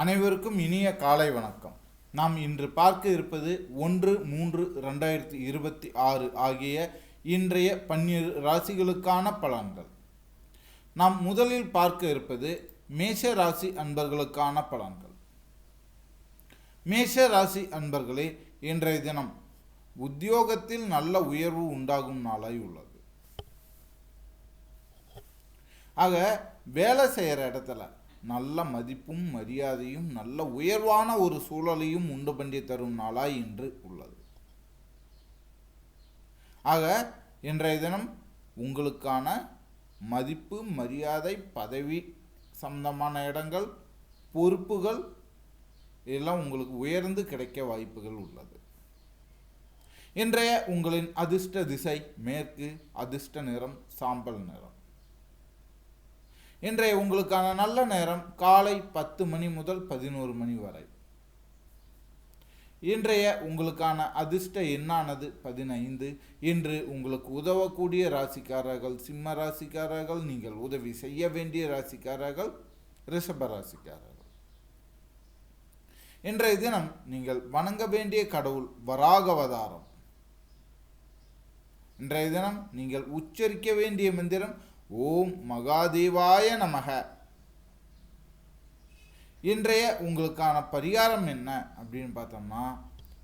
அனைவருக்கும் இனிய காலை வணக்கம். நாம் இன்று பார்க்க இருப்பது 1-3-2026 ஆகிய இன்றைய 12 ராசிகளுக்கான பலன்கள். நாம் முதலில் பார்க்க இருப்பது மேஷ ராசி அன்பர்களுக்கான பலன்கள். மேஷ ராசி அன்பர்களே, இன்றைய தினம் உத்தியோகத்தில் நல்ல உயர்வு உண்டாகும் நாளாய் உள்ளது. ஆக வேலை செய்கிற இடத்துல நல்ல மதிப்பும் மரியாதையும் நல்ல உயர்வான ஒரு சூழலையும் உண்டு பண்ணி தரும் நாளாய் இன்று உள்ளது. ஆக இன்றைய தினம் உங்களுக்கான மதிப்பு மரியாதை பதவி சம்பந்தமான இடங்கள் பொறுப்புகள் எல்லாம் உங்களுக்கு உயர்ந்து கிடைக்க வாய்ப்புகள் உள்ளது. இன்றைய உங்களின் அதிர்ஷ்ட திசை மேற்கு, அதிர்ஷ்ட நிறம் சாம்பல் நிறம். இன்றைய உங்களுக்கான நல்ல நேரம் காலை 10 மணி முதல் 11 மணி வரை. இன்றைய உங்களுக்கான அதிர்ஷ்ட எண்ணானது 15. இன்று உங்களுக்கு உதவக்கூடிய ராசிக்காரர்கள் சிம்ம ராசிக்காரர்கள், நீங்கள் உதவி செய்ய வேண்டிய ராசிக்காரர்கள் ரிஷப ராசிக்காரர்கள். இன்றைய தினம் நீங்கள் வணங்க வேண்டிய கடவுள் வராகவதாரம். இன்றைய தினம் நீங்கள் உச்சரிக்க வேண்டிய மந்திரம் ஓம் மகாதேவாய நமக. இன்றைய உங்களுக்கான பரிகாரம் என்ன அப்படின்னு பார்த்தோம்னா,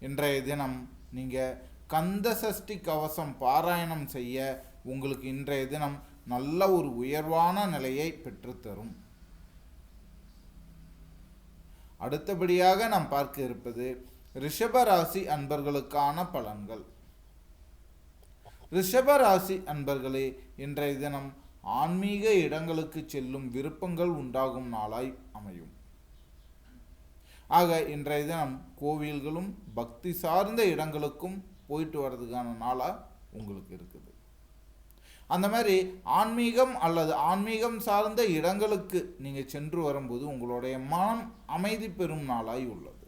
இன்றைய தினம் நீங்கள் கந்த சஷ்டி கவசம் பாராயணம் செய்ய உங்களுக்கு இன்றைய தினம் நல்ல ஒரு உயர்வான நிலையை பெற்றுத்தரும். அடுத்தபடியாக நாம் பார்க்க இருப்பது ரிஷபராசி அன்பர்களுக்கான பலன்கள். ரிஷபராசி அன்பர்களே, இன்றைய தினம் ஆன்மீக இடங்களுக்கு செல்லும் விருப்பங்கள் உண்டாகும் நாளாய் அமையும். ஆக இன்றைய தினம் கோவில்களும் பக்தி சார்ந்த இடங்களுக்கும் போயிட்டு வர்றதுக்கான நாளாக உங்களுக்கு இருக்குது. அந்த மாதிரி ஆன்மீகம் அல்லது ஆன்மீகம் சார்ந்த இடங்களுக்கு நீங்கள் சென்று வரும்போது உங்களுடைய மனம் அமைதி பெறும் நாளாய் உள்ளது.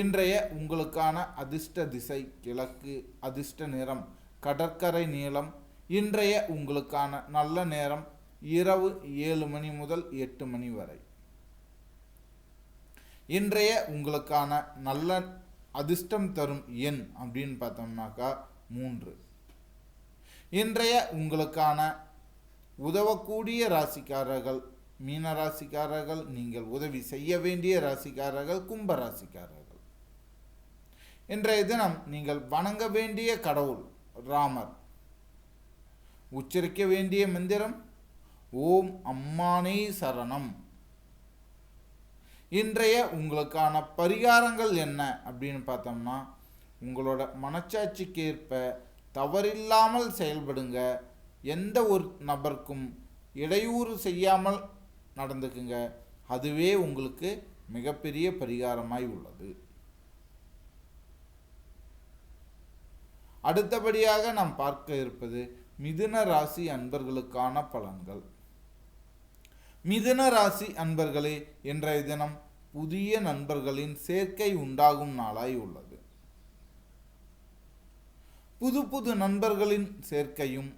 இன்றைய உங்களுக்கான அதிர்ஷ்ட திசை கிழக்கு, அதிர்ஷ்ட நிறம் கடற்கரை நீலம். இன்றைய உங்களுக்கான நல்ல நேரம் இரவு 7 மணி முதல் 8 மணி வரை. இன்றைய உங்களுக்கான நல்ல அதிர்ஷ்டம் தரும் எண் அப்படின்னு பார்த்தோம்னாக்கா 3. இன்றைய உங்களுக்கான உதவக்கூடிய ராசிக்காரர்கள் மீன ராசிக்காரர்கள், நீங்கள் உதவி செய்ய வேண்டிய ராசிக்காரர்கள் கும்ப ராசிக்காரர்கள். இன்றைய தினம் நீங்கள் வணங்க வேண்டிய கடவுள் ராமர். உச்சரிக்க வேண்டிய மந்திரம் ஓம் அம்மானே சரணம். இன்றைய உங்களுக்கான பரிகாரங்கள் என்ன அப்படின்னு பார்த்தோம்னா, உங்களோட மனச்சாட்சிக்கு ஏற்ப தவறில்லாமல் செயல்படுங்க. எந்த ஒரு நபருக்கும் இடையூறு செய்யாமல் நடந்துக்குங்க. அதுவே உங்களுக்கு மிகப்பெரிய பரிகாரமாய் உள்ளது. அடுத்தபடியாக நாம் பார்க்க இருப்பது மிதுன ராசி அன்பர்களுக்கான பலன்கள். மிதுன ராசி அன்பர்களே, இன்றைய தினம் புதிய நண்பர்களின் சேர்க்கை உண்டாகும் நாளாய் உள்ளது. புது புது நண்பர்களின் சேர்க்கையும்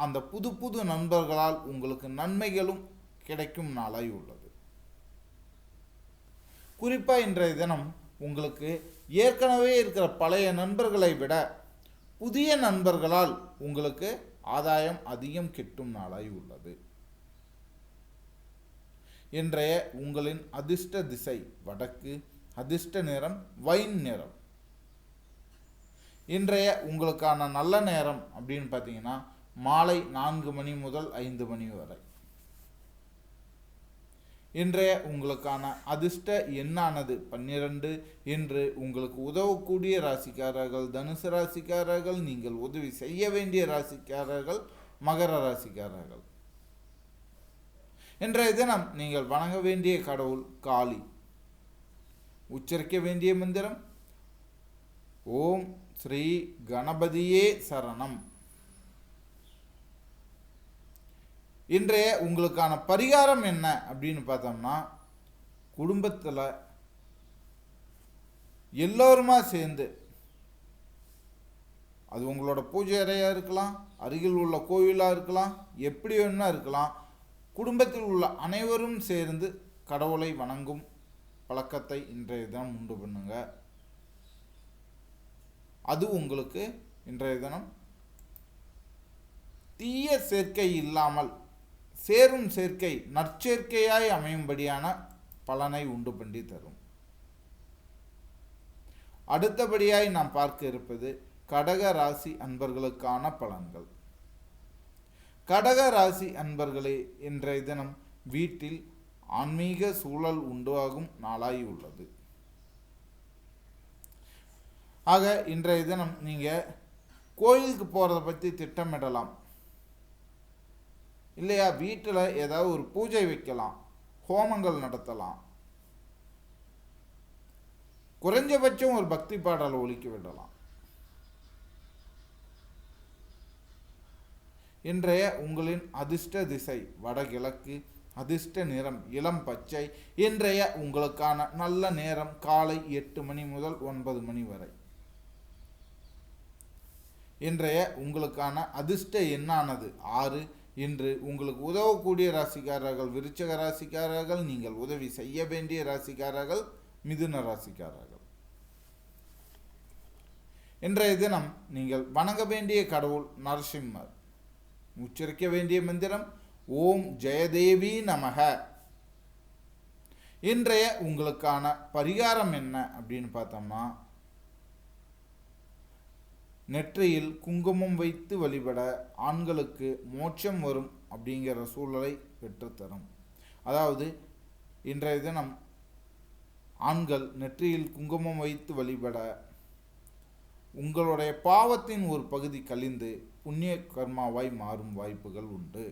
அந்த புது புது நண்பர்களால் உங்களுக்கு நன்மைகளும் கிடைக்கும் நாளாய் உள்ளது. குறிப்பாக இன்றைய தினம் உங்களுக்கு ஏற்கனவே இருக்கிற பழைய நண்பர்களை விட புதிய நண்பர்களால் உங்களுக்கு ஆதாயம் அதிகம் கிட்டும் நாளாய் உள்ளது. இன்றைய உங்களின் அதிர்ஷ்ட திசை வடக்கு, அதிர்ஷ்ட நிறம் வைன் நிறம். இன்றைய உங்களுக்கான நல்ல நேரம் அப்படின்னு பார்த்தீங்கன்னா மாலை 4 மணி முதல் 5 மணி வரை. இன்றைய உங்களுக்கான அதிர்ஷ்ட எண்ணானது 12. இன்று உங்களுக்கு உதவக்கூடிய ராசிக்காரர்கள் தனுசு ராசிக்காரர்கள், நீங்கள் உதவி செய்ய வேண்டிய ராசிக்காரர்கள் மகர ராசிக்காரர்கள். இன்றைய தினம் நீங்கள் வணங்க வேண்டிய கடவுள் காளி. உச்சரிக்க வேண்டிய மந்திரம் ஓம் ஸ்ரீ கணபதியே சரணம். இன்றைய உங்களுக்கான பரிகாரம் என்ன அப்படின்னு பார்த்தோம்னா, குடும்பத்தில் எல்லோருமா சேர்ந்து, அது உங்களோட பூஜை அறையாக இருக்கலாம், அருகில் உள்ள கோவிலாக இருக்கலாம், எப்படி வேணும்னா இருக்கலாம், குடும்பத்தில் உள்ள அனைவரும் சேர்ந்து கடவுளை வணங்கும் பழக்கத்தை இன்றைய தினம் உண்டு பண்ணுங்க. அது உங்களுக்கு இன்றைய தினம் தீய சேர்க்கை இல்லாமல் சேரும் சேர்க்கை நற்சேர்க்கையாய் அமையும்படியான பலனை உண்டு பண்ணி தரும். அடுத்தபடியாய் நாம் பார்க்க இருப்பது கடக ராசி அன்பர்களுக்கான பலன்கள். கடக ராசி அன்பர்களே, இன்றைய தினம் வீட்டில் ஆன்மீக சூழல் உண்டாகும் நாளாய் உள்ளது. ஆக இன்றைய தினம் நீங்கள் கோயிலுக்கு போகிறத பற்றி திட்டமிடலாம். இல்லையா, வீட்டில் ஏதாவது ஒரு பூஜை வைக்கலாம், ஹோமங்கள் நடத்தலாம், குறைஞ்சபட்சம் ஒரு பக்தி பாடலை ஒலிக்க விடலாம். இன்றைய உங்களின் அதிர்ஷ்ட திசை வடகிழக்கு, அதிர்ஷ்ட நிறம் இளம் பச்சை. இன்றைய உங்களுக்கான நல்ல நேரம் காலை 8 மணி முதல் 9 மணி வரை. இன்றைய உங்களுக்கான அதிர்ஷ்ட எண்ணானது 6. இன்று உங்களுக்கு உதவக்கூடிய ராசிக்காரர்கள் விருச்சிக ராசிக்காரர்கள், நீங்கள் உதவி செய்ய வேண்டிய ராசிக்காரர்கள் மிதுன ராசிக்காரர்கள். இன்றைய தினம் நீங்கள் வணங்க வேண்டிய கடவுள் நரசிம்மர். உச்சரிக்க வேண்டிய மந்திரம் ஓம் ஜெயதேவி நமக. இன்றைய உங்களுக்கான பரிகாரம் என்ன அப்படின்னு பார்த்தோம்னா, நெற்றியில் குங்குமம் வைத்து வழிபட ஆண்களுக்கு மோட்சம் வரும் அப்படிங்கிற சூழலை பெற்றுத்தரும். அதாவது இன்றைய தினம் ஆண்கள் நெற்றியில் குங்குமம் வைத்து வழிபட உங்களுடைய பாவத்தின் ஒரு பகுதி கழிந்து புண்ணிய கர்மாவாய் மாறும் வாய்ப்புகள் உண்டு.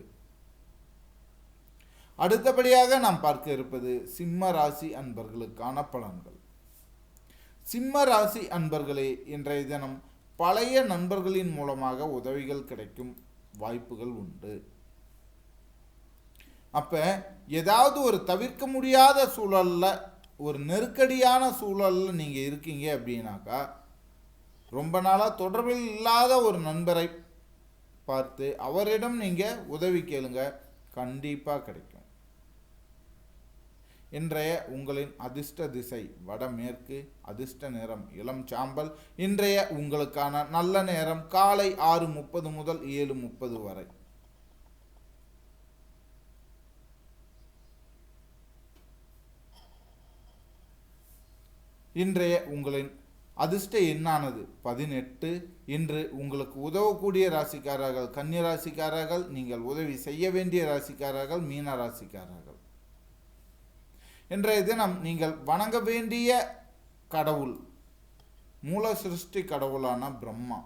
அடுத்தபடியாக நாம் பார்க்க இருப்பது சிம்ம ராசி அன்பர்களுக்கான பலன்கள். சிம்ம ராசி அன்பர்களே, இன்றைய தினம் பழைய நண்பர்களின் மூலமாக உதவிகள் கிடைக்கும் வாய்ப்புகள் உண்டு. அப்ப ஏதாவது ஒரு தவிர்க்க முடியாத சூழல்ல, ஒரு நெருக்கடியான சூழல்ல நீங்க இருக்கீங்க அப்படின்னாக்கா, ரொம்ப நாளா தொடர்பில் இல்லாத ஒரு நண்பரை பார்த்து அவரிடம் நீங்க உதவி கேளுங்க, கண்டிப்பா கிடைக்கும். இன்றைய உங்களின் அதிர்ஷ்ட திசை வடமேற்கு, அதிர்ஷ்ட நிறம் இளம் சாம்பல். இன்றைய உங்களுக்கான நல்ல நேரம் காலை 6:30 முதல் 7:30 வரை. இன்றைய உங்களின் அதிர்ஷ்ட எண்ணானது 18. இன்று உங்களுக்கு உதவக்கூடிய ராசிக்காரர்கள் கன்னி ராசிக்காரர்கள், நீங்கள் உதவி செய்ய வேண்டிய ராசிக்காரர்கள் மீன ராசிக்காரர்கள். இன்றைய தினம் நீங்கள் வணங்க வேண்டிய கடவுள் மூல சிருஷ்டி கடவுளான பிரம்மா.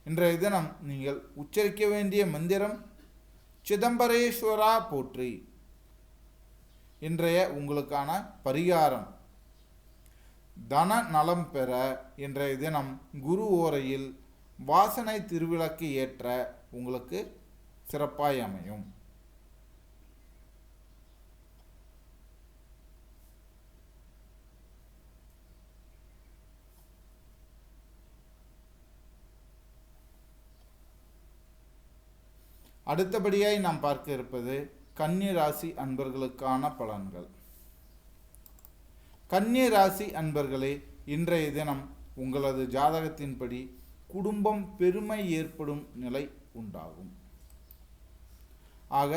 இன்றைய தினம் நீங்கள் உச்சரிக்க வேண்டிய மந்திரம் சிதம்பரேஸ்வரா போற்றி. இன்றைய உங்களுக்கான பரிகாரம் தன நலம் பெற இன்றைய தினம் குரு ஓரையில் வாசனை திருவிளக்கு ஏற்ற உங்களுக்கு சிறப்பாய் அமையும். அடுத்தபடியாய் நாம் பார்க்க இருப்பது கன்னி ராசி அன்பர்களுக்கான பலன்கள். கன்னி ராசி அன்பர்களே, இன்றைய தினம் உங்களது ஜாதகத்தின்படி குடும்பம் பெருமை ஏற்படும் நிலை உண்டாகும். ஆக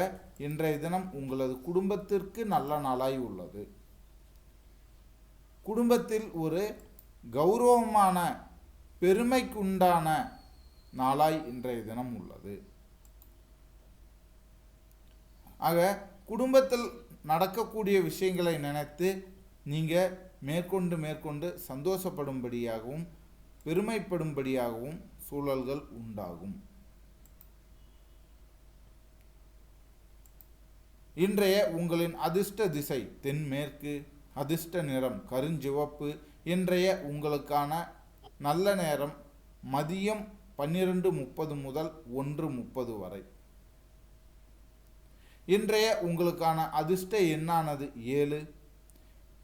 இன்றைய தினம் உங்களது குடும்பத்திற்கு நல்ல நாளாய் உள்ளது. குடும்பத்தில் ஒரு கௌரவமான பெருமைக்குண்டான நாளாய் இன்றைய தினம் உள்ளது. ஆக குடும்பத்தில் நடக்கக்கூடிய விஷயங்களை நினைத்து நீங்கள் மேற்கொண்டு சந்தோஷப்படும்படியாகவும் பெருமைப்படும்படியாகவும் சூழல்கள் உண்டாகும். இன்றைய உங்களின் அதிர்ஷ்ட திசை தென்மேற்கு, அதிர்ஷ்ட நிறம் கருஞ்சிவப்பு. இன்றைய உங்களுக்கான நல்ல நேரம் மதியம் 12:30 முதல் 1:30 வரை. இன்றைய உங்களுக்கான அதிர்ஷ்ட எண்ணானது 7.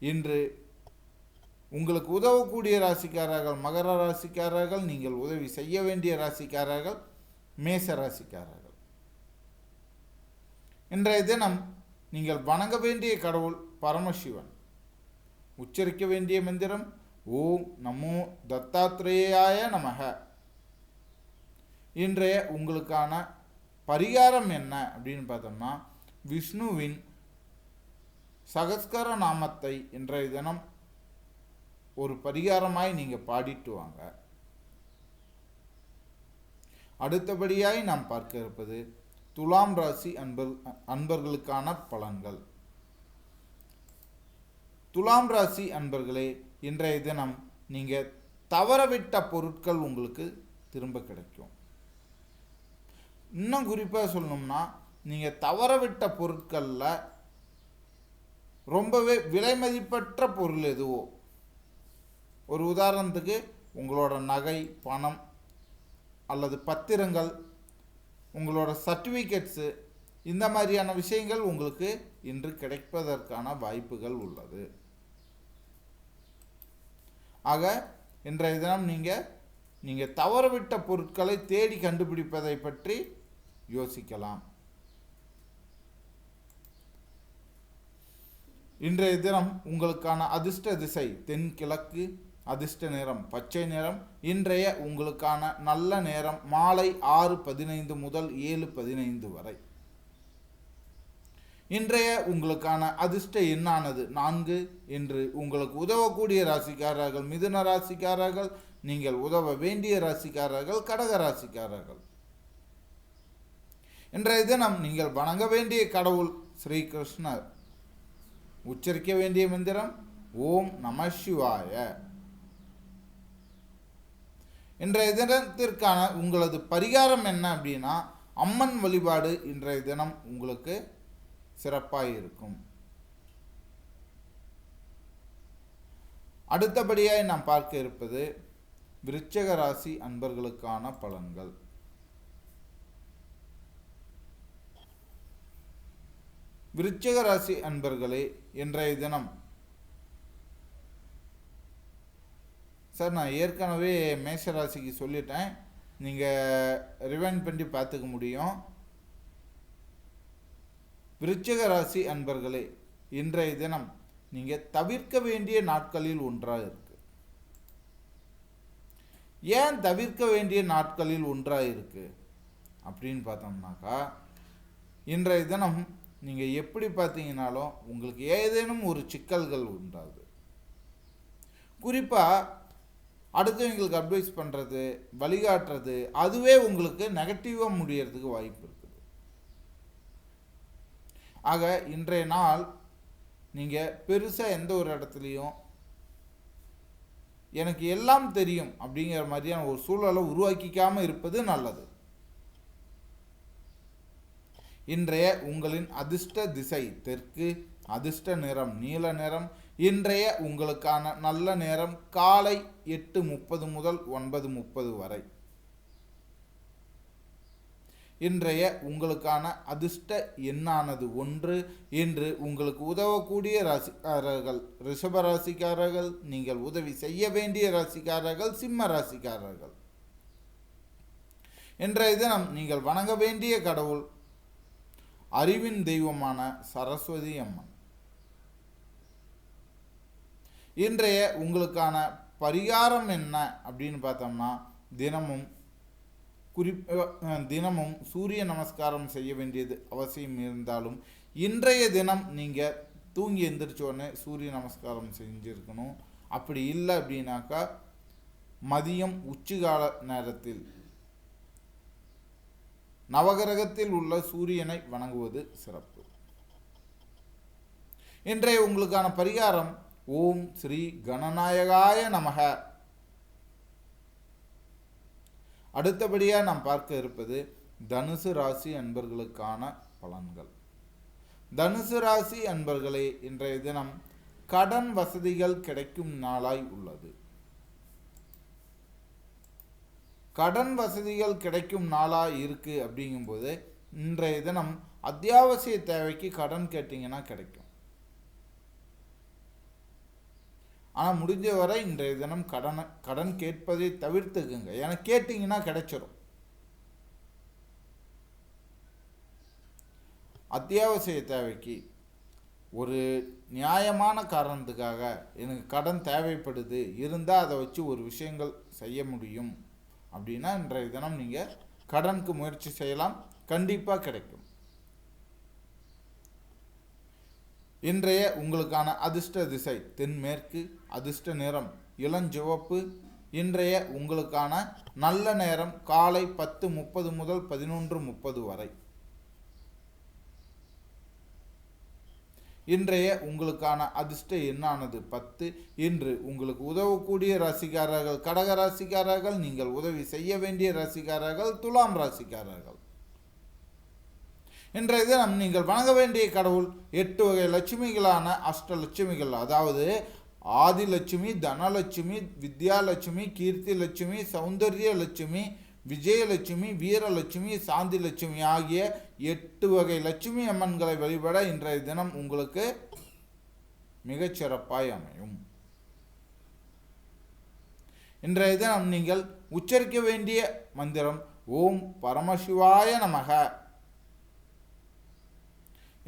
இன்று உங்களுக்கு உதவக்கூடிய ராசிக்காரர்கள் மகர ராசிக்காரர்கள், நீங்கள் உதவி செய்ய வேண்டிய ராசிக்காரர்கள் மேச ராசிக்காரர்கள். இன்றைய தினம் நீங்கள் வணங்க வேண்டிய கடவுள் பரமசிவன். உச்சரிக்க வேண்டிய மந்திரம் ஓம் நமோ தத்தாத்ரேயாய நமக. இன்றைய உங்களுக்கான பரிகாரம் என்ன அப்படின்னு பார்த்தோம்னா, விஷ்ணுவின் சகஸ்கர நாமத்தை இன்றைய தினம் ஒரு பரிகாரமாய் நீங்கள் பாடிட்டு வாங்க. அடுத்தபடியாய் நாம் பார்க்க இருப்பது துலாம் ராசி அன்பர்களுக்கான பலன்கள். துலாம் ராசி அன்பர்களே, இன்றைய தினம் நீங்கள் தவறவிட்ட பொருட்கள் உங்களுக்கு திரும்ப கிடைக்கும். இன்னும் குறிப்பாக சொல்லணும்னா, நீங்கள் தவறவிட்ட பொருட்களில் ரொம்பவே விலை மதிப்பற்ற பொருள் எதுவோ, ஒரு உதாரணத்துக்கு உங்களோட நகை, பணம் அல்லது பத்திரங்கள், உங்களோட சர்டிஃபிகேட்ஸு, இந்த மாதிரியான விஷயங்கள் உங்களுக்கு இன்று கிடைப்பதற்கான வாய்ப்புகள் உள்ளது. ஆக இன்றைய தினம் நீங்கள் தவறவிட்ட பொருட்களை தேடி கண்டுபிடிப்பதை பற்றி யோசிக்கலாம். இன்றைய தினம் உங்களுக்கான அதிர்ஷ்ட திசை தென்கிழக்கு, அதிர்ஷ்ட நிறம் பச்சை நிறம். இன்றைய உங்களுக்கான நல்ல நேரம் மாலை 6:15 முதல் 7:15 வரை. இன்றைய உங்களுக்கான அதிர்ஷ்ட எண்ணானது 4 என்று உங்களுக்கு உதவக்கூடிய ராசிக்காரர்கள் மிதுன ராசிக்காரர்கள், நீங்கள் உதவ வேண்டிய ராசிக்காரர்கள் கடக ராசிக்காரர்கள். இன்றைய தினம் நீங்கள் வணங்க வேண்டிய கடவுள் ஸ்ரீகிருஷ்ணர். உச்சரிக்க வேண்டிய மந்திரம் ஓம் நம சிவாய. இன்றைய தினத்திற்கான உங்களது பரிகாரம் என்ன அப்படின்னா, அம்மன் வழிபாடு இன்றைய தினம் உங்களுக்கு சிறப்பாக இருக்கும். அடுத்தபடியாக நாம் பார்க்க இருப்பது விருச்சிக ராசி அன்பர்களுக்கான பலன்கள். விருச்சிக ராசி அன்பர்களே, இன்றைய தினம் சார் நான் ஏற்கனவே மேஷ ராசிக்கு சொல்லிட்டேன், நீங்கள் ரிவைண்ட் பண்ணி பார்த்துக்க முடியும். விருச்சிக ராசி அன்பர்களே, இன்றைய தினம் நீங்கள் தவிர்க்க வேண்டிய நாட்களில் ஒன்றாக இருக்கு. ஏன் தவிர்க்க வேண்டிய நாட்களில் ஒன்றாக இருக்கு அப்படின்னு பார்த்தோம்னாக்கா, இன்றைய தினம் நீங்கள் எப்படி பார்த்தீங்கன்னாலும் உங்களுக்கு ஏதேனும் ஒரு சிக்கல்கள் உண்டாகுது. குறிப்பாக அடுத்தவங்களுக்கு அட்வைஸ் பண்ணுறது, வழிகாட்டுறது, அதுவே உங்களுக்கு நெகட்டிவாக முடியறதுக்கு வாய்ப்பு இருக்குது. ஆக இன்றைய நாள் நீங்கள் பெருசாக எந்த ஒரு இடத்துலையும் எனக்கு எல்லாம் தெரியும் அப்படிங்கிற மாதிரியான ஒரு சூழலை உருவாக்கிக்காமல் இருப்பது நல்லது. இன்றைய உங்களின் அதிர்ஷ்ட திசை தெற்கு, அதிர்ஷ்ட நிறம் நீல நிறம். இன்றைய உங்களுக்கான நல்ல நேரம் காலை 8:30 முதல் 9:30 வரை. இன்றைய உங்களுக்கான அதிர்ஷ்ட எண்ணானது 1. இன்று உங்களுக்கு உதவக்கூடிய ராசிக்காரர்கள் ரிஷப ராசிக்காரர்கள், நீங்கள் உதவி செய்ய வேண்டிய ராசிக்காரர்கள் சிம்ம ராசிக்காரர்கள். இன்றைய தினம் நீங்கள் வணங்க வேண்டிய கடவுள் அறிவின் தெய்வமான சரஸ்வதி அம்மன். இன்றைய உங்களுக்கான பரிகாரம் என்ன அப்படின்னு பார்த்தோம்னா, தினமும் சூரிய நமஸ்காரம் செய்ய வேண்டியது அவசியம் இருந்தாலும், இன்றைய தினம் நீங்கள் தூங்கி எந்திரிச்சோடனே சூரிய நமஸ்காரம் செஞ்சுருக்கணும். அப்படி இல்லை அப்படின்னாக்கா மதியம் உச்சிகால நேரத்தில் நவகிரகத்தில் உள்ள சூரியனை வணங்குவது சிறப்பு. இன்றைய உங்களுக்கான பரிகாரம் ஓம் ஸ்ரீ கணநாயகாய நமக. அடுத்தபடியாக நாம் பார்க்க இருப்பது தனுசு ராசி அன்பர்களுக்கான பலன்கள். தனுசு ராசி அன்பர்களே, இன்றைய தினம் கடன் வசதிகள் கிடைக்கும் நாளாய் உள்ளது. கடன் வசதிகள் கிடைக்கும் நாளாக இருக்குது அப்படிங்கும்போது, இன்றைய தினம் அத்தியாவசிய தேவைக்கு கடன் கேட்டிங்கன்னா கிடைக்கும். ஆனால் முடிஞ்ச வரை இன்றைய தினம் கடன் கேட்பதை தவிர்த்துக்குங்க. ஏன்னா கேட்டிங்கன்னா கிடைச்சிரும். அத்தியாவசிய தேவைக்கு ஒரு நியாயமான காரணத்துக்காக எனக்கு கடன் தேவைப்படுது, இருந்தால் அதை வச்சு ஒரு விஷயங்கள் செய்ய முடியும் அப்படின்னா இன்றைய தினம் நீங்கள் கடனுக்கு முயற்சி செய்யலாம், கண்டிப்பாக கிடைக்கும். இன்றைய உங்களுக்கான அதிர்ஷ்ட திசை தென்மேற்கு, அதிர்ஷ்ட நிறம் இளஞ்சிவப்பு. இன்றைய உங்களுக்கான நல்ல நேரம் காலை 10:30 முதல் 11:30 வரை. இன்றைய உங்களுக்கான அதிர்ஷ்ட எண்ணானது 10. இன்று உங்களுக்கு உதவக்கூடிய ராசிக்காரர்கள் கடக ராசிக்காரர்கள், நீங்கள் உதவி செய்ய வேண்டிய ராசிக்காரர்கள் துலாம் ராசிக்காரர்கள். இன்றைய தினம் நீங்கள் வணங்க வேண்டிய கடவுள் 8 வகை லட்சுமிகளான அஷ்டலட்சுமிகள், அதாவது ஆதிலட்சுமி, தனலட்சுமி, வித்யாலட்சுமி, கீர்த்தி லட்சுமி, சௌந்தர்ய லட்சுமி, விஜயலட்சுமி, வீரலட்சுமி, சாந்தி லட்சுமி ஆகிய 8 வகை லட்சுமி அம்மன்களை வழிபட இன்றைய தினம் உங்களுக்கு மிகச்சிறப்பாய் அமையும். இன்றைய தினம் நீங்கள் உச்சரிக்க வேண்டிய மந்திரம் ஓம் பரமசிவாய நமக.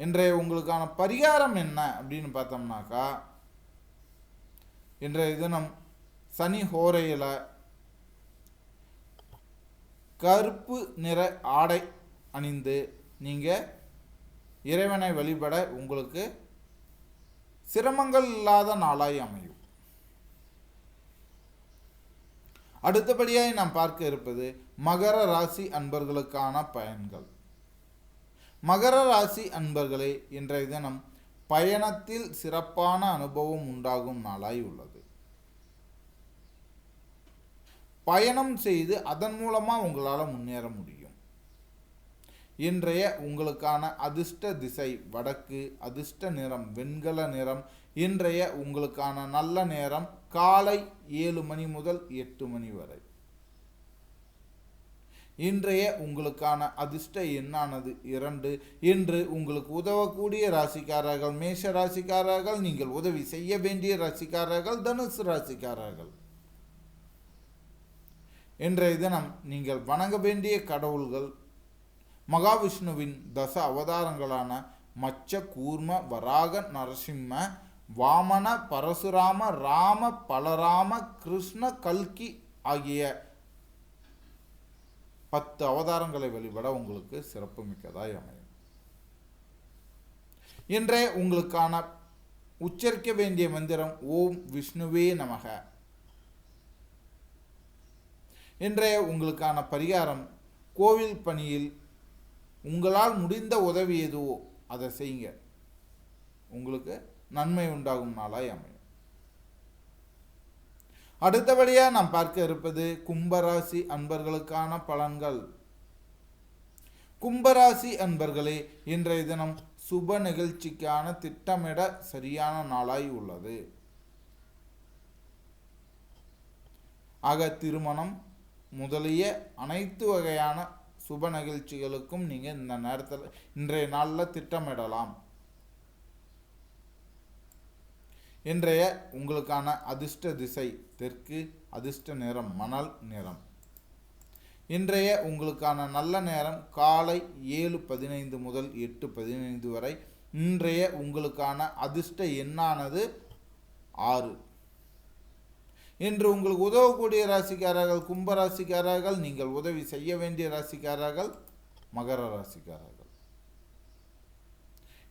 இன்றைய உங்களுக்கான பரிகாரம் என்ன அப்படின்னு பார்த்தோம்னாக்கா, இன்றைய தினம் சனி ஹோரையில் கருப்பு நிற ஆடை அணிந்து நீங்கள் இறைவனை வழிபட உங்களுக்கு சிரமங்கள் இல்லாத நாளாய் அமையும். அடுத்தபடியாய் நாம் பார்க்க இருப்பது மகர ராசி அன்பர்களுக்கான பயன்கள். மகர ராசி அன்பர்களே, இன்றைய தினம் பயணத்தில் சிறப்பான அனுபவம் உண்டாகும் நாளாய் உள்ளது. பயணம் செய்து அதன் மூலமாக உங்களால் முன்னேற முடியும். இன்றைய உங்களுக்கான அதிர்ஷ்ட திசை வடக்கு, அதிர்ஷ்ட நிறம் வெண்கல நிறம். இன்றைய உங்களுக்கான நல்ல நேரம் காலை 7 மணி முதல் 8 மணி வரை. இன்றைய உங்களுக்கான அதிர்ஷ்ட எண்ணானது 2. இன்று உங்களுக்கு உதவக்கூடிய ராசிக்காரர்கள் மேஷ ராசிக்காரர்கள், நீங்கள் உதவி செய்ய வேண்டிய ராசிக்காரர்கள் தனுசு ராசிக்காரர்கள். இன்றைய தினம் நீங்கள் வணங்க வேண்டிய கடவுள்கள் மகாவிஷ்ணுவின் தச அவதாரங்களான மச்ச, கூர்ம, வராக, நரசிம்ம, வாமன, பரசுராம, ராம, பலராம, கிருஷ்ண, கல்கி ஆகிய 10 அவதாரங்களை வழிபட உங்களுக்கு சிறப்பு மிக்கதாய் அமையும். இன்றைய உங்களுக்கான உச்சரிக்க வேண்டிய மந்திரம் ஓம் விஷ்ணுவே நமக. இன்றைய உங்களுக்கான பரிகாரம் கோவில் பணியில் உங்களால் முடிந்த உதவி எதுவோ அதை செய்யுங்க, உங்களுக்கு நன்மை உண்டாகும் நாளாய் அமையும். அடுத்தபடியாக நாம் பார்க்க இருப்பது கும்பராசி அன்பர்களுக்கான பலன்கள். கும்பராசி அன்பர்களே, இன்றைய தினம் சுப நிகழ்ச்சிக்கான திட்டமிட சரியான நாளாய் உள்ளது. ஆக திருமணம் முதலிய அனைத்து வகையான சுப நிகழ்ச்சிகளுக்கும் நீங்கள் இந்த நேரத்தில் இன்றைய நாளில் திட்டமிடலாம். இன்றைய உங்களுக்கான அதிர்ஷ்ட திசை தெற்கு, அதிர்ஷ்ட நிறம் மணல் நிறம். இன்றைய உங்களுக்கான நல்ல நேரம் காலை 7:15 முதல் 8:15 வரை. இன்றைய உங்களுக்கான அதிர்ஷ்ட எண்ணானது 6. இன்று உங்களுக்கு உதவக்கூடிய ராசிக்காரர்கள் கும்பராசிக்காரர்கள், நீங்கள் உதவி செய்ய வேண்டிய ராசிக்காரர்கள் மகர ராசிக்காரர்கள்.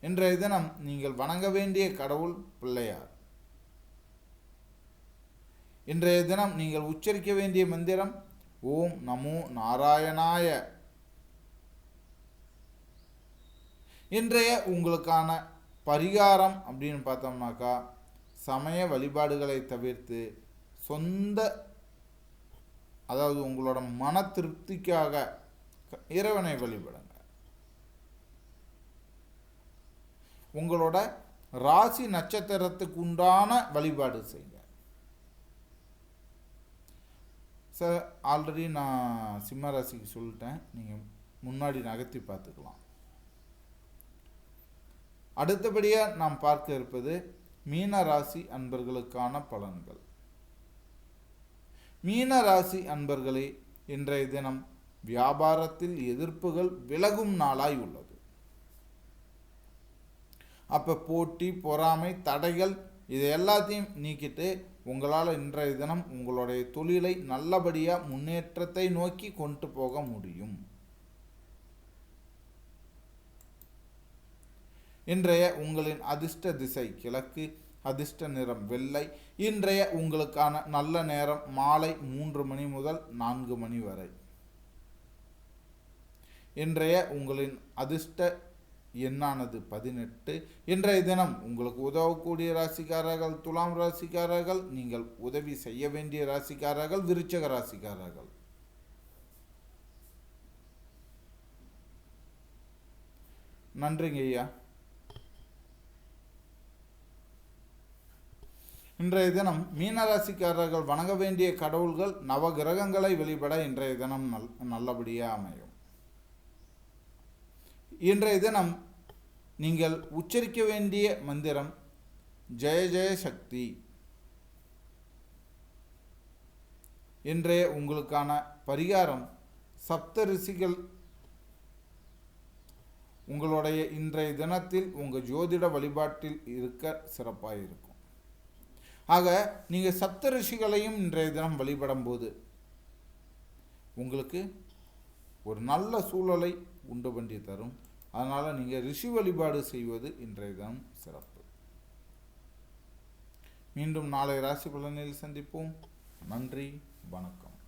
இன்றைய தினம் நீங்கள் வணங்க வேண்டிய கடவுள் பிள்ளையார். இன்றைய தினம் நீங்கள் உச்சரிக்க வேண்டிய மந்திரம் ஓம் நமோ நாராயணாய. இன்றைய உங்களுக்கான பரிகாரம் அப்படின்னு பார்த்தோம்னாக்கா, சமய வழிபாடுகளை தவிர்த்து அதாவது உங்களோட மன திருப்திக்காக இறைவனை வழிபடுங்க. உங்களோட ராசி நட்சத்திரத்துக்கு உண்டான வழிபாடு செய்யுங்க. சார், ஆல்ரெடி நான் சிம்ம ராசிக்கு சொல்லிட்டேன், நீங்கள் முன்னாடி நகர்த்தி பார்த்துக்கலாம். அடுத்தபடியாக நாம் பார்க்க இருப்பது மீன ராசி அன்பர்களுக்கான பலன்கள். மீன ராசி அன்பர்களே, இன்றைய தினம் வியாபாரத்தில் எதிர்ப்புகள் விலகும் நாளாய் உள்ளது. அப்போ போட்டி, பொறாமை, தடைகள் இது எல்லாத்தையும் நீக்கிட்டு உங்களால் இன்றைய தினம் உங்களுடைய தொழிலை நல்லபடியாக முன்னேற்றத்தை நோக்கி கொண்டு போக முடியும். இன்றைய உங்களின் அதிர்ஷ்ட திசை கிழக்கு, அதிர்ஷ்ட நிறம் வெள்ளை. இன்றைய உங்களுக்கான நல்ல நேரம் மாலை 3 மணி முதல் 4 மணி வரை. இன்றைய உங்களின் அதிர்ஷ்ட எண்ணானது 18. இன்றைய தினம் உங்களுக்கு உதவக்கூடிய ராசிக்காரர்கள் துலாம் ராசிக்காரர்கள், நீங்கள் உதவி செய்ய வேண்டிய ராசிக்காரர்கள் விருச்சிக ராசிக்காரர்கள். நன்றிங்க ஐயா. இன்றைய தினம் மீனராசிக்காரர்கள் வணங்க வேண்டிய கடவுள்கள் நவ கிரகங்களை வழிபட இன்றைய தினம் நல்லபடியாக அமையும். இன்றைய தினம் நீங்கள் உச்சரிக்க வேண்டிய மந்திரம் ஜெய ஜெய சக்தி. இன்றைய உங்களுக்கான பரிகாரம் சப்த ரிஷிகள் உங்களுடைய இன்றைய தினத்தில் உங்கள் ஜோதிட வழிபாட்டில் இருக்க சிறப்பாக இருக்கும். ஆக நீங்கள் சப்த ரிஷிகளையும் இன்றைய தினம் வழிபடும் போது உங்களுக்கு ஒரு நல்ல சூழலை உண்டு பண்ணி தரும். அதனால் நீங்கள் ரிஷி வழிபாடு செய்வது இன்றைய தினம் சிறப்பு. மீண்டும் நாளை ராசி பலனில் சந்திப்போம். நன்றி, வணக்கம்.